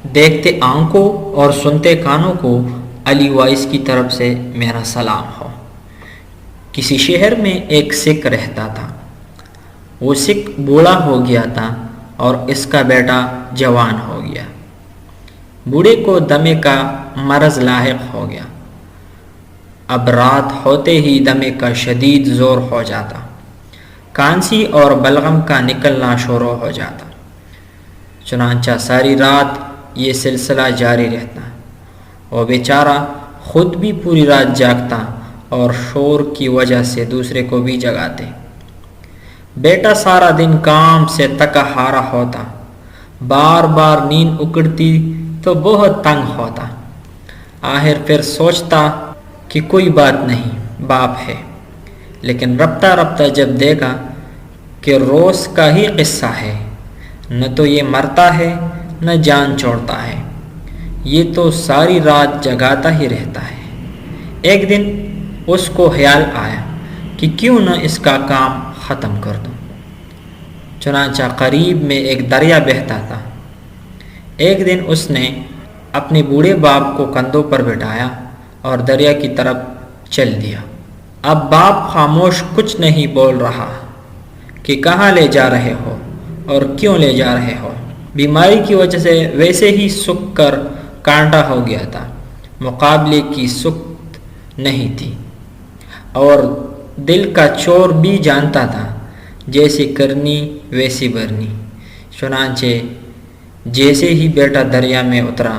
دیکھتے آنکھوں اور سنتے کانوں کو علی وائس کی طرف سے میرا سلام ہو۔ کسی شہر میں ایک سکھ رہتا تھا۔ وہ سکھ بوڑھا ہو گیا تھا اور اس کا بیٹا جوان ہو گیا۔ بوڑھے کو دمے کا مرض لاحق ہو گیا۔ اب رات ہوتے ہی دمے کا شدید زور ہو جاتا، کانسی اور بلغم کا نکلنا شروع ہو جاتا۔ چنانچہ ساری رات یہ سلسلہ جاری رہتا۔ وہ بیچارہ خود بھی پوری رات جاگتا اور شور کی وجہ سے دوسرے کو بھی جگاتے۔ بیٹا سارا دن کام سے تکا ہارا ہوتا، بار بار نیند اکڑتی تو بہت تنگ ہوتا۔ آخر پھر سوچتا کہ کوئی بات نہیں، باپ ہے۔ لیکن رفتہ رفتہ جب دیکھا کہ روز کا ہی قصہ ہے، نہ تو یہ مرتا ہے نہ جان چھوڑتا ہے، یہ تو ساری رات جگاتا ہی رہتا ہے۔ ایک دن اس کو خیال آیا کہ کیوں نہ اس کا کام ختم کر دوں۔ چنانچہ قریب میں ایک دریا بہتا تھا۔ ایک دن اس نے اپنے بوڑھے باپ کو کندھوں پر بٹھایا اور دریا کی طرف چل دیا۔ اب باپ خاموش کچھ نہیں بول رہا کہ کہاں لے جا رہے ہو اور کیوں لے جا رہے ہو۔ بیماری کی وجہ سے ویسے ہی سوکھ کر کانٹا ہو گیا تھا، مقابلے کی سخت نہیں تھی، اور دل کا چور بھی جانتا تھا جیسی کرنی ویسی بھرنی۔ چنانچہ جیسے ہی بیٹا دریا میں اترا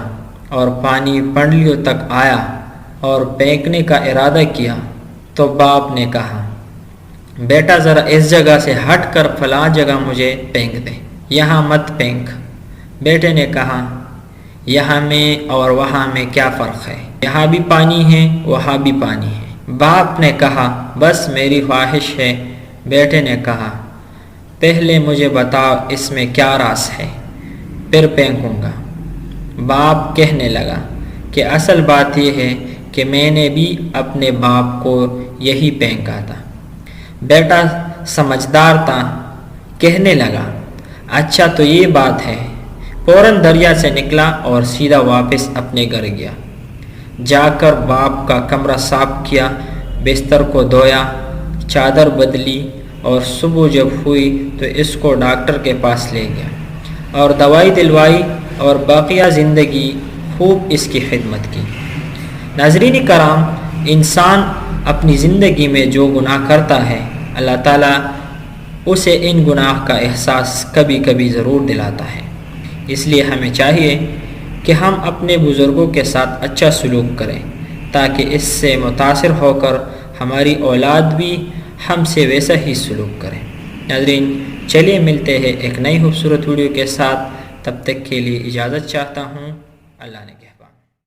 اور پانی پنڈلیوں تک آیا اور پھینکنے کا ارادہ کیا تو باپ نے کہا، بیٹا ذرا اس جگہ سے ہٹ کر فلاں جگہ مجھے پھینک دے، یہاں مت پھینک۔ بیٹے نے کہا، یہاں میں اور وہاں میں کیا فرق ہے؟ یہاں بھی پانی ہے وہاں بھی پانی ہے۔ باپ نے کہا، بس میری خواہش ہے۔ بیٹے نے کہا، پہلے مجھے بتاؤ اس میں کیا راز ہے، پھر پھینکوں گا۔ باپ کہنے لگا کہ اصل بات یہ ہے کہ میں نے بھی اپنے باپ کو یہی پھینکا تھا۔ بیٹا سمجھدار تھا، کہنے لگا، اچھا تو یہ بات ہے۔ فوراً دریا سے نکلا اور سیدھا واپس اپنے گھر گیا۔ جا کر باپ کا کمرہ صاف کیا، بستر کو دھویا، چادر بدلی، اور صبح جب ہوئی تو اس کو ڈاکٹر کے پاس لے گیا اور دوائی دلوائی اور باقیہ زندگی خوب اس کی خدمت کی۔ ناظرین کرام، انسان اپنی زندگی میں جو گناہ کرتا ہے، اللہ تعالیٰ اسے ان گناہ کا احساس کبھی کبھی ضرور دلاتا ہے۔ اس لیے ہمیں چاہیے کہ ہم اپنے بزرگوں کے ساتھ اچھا سلوک کریں تاکہ اس سے متاثر ہو کر ہماری اولاد بھی ہم سے ویسا ہی سلوک کریں۔ ناظرین، چلیے ملتے ہیں ایک نئی خوبصورت ویڈیو کے ساتھ، تب تک کے لیے اجازت چاہتا ہوں۔ اللہ نے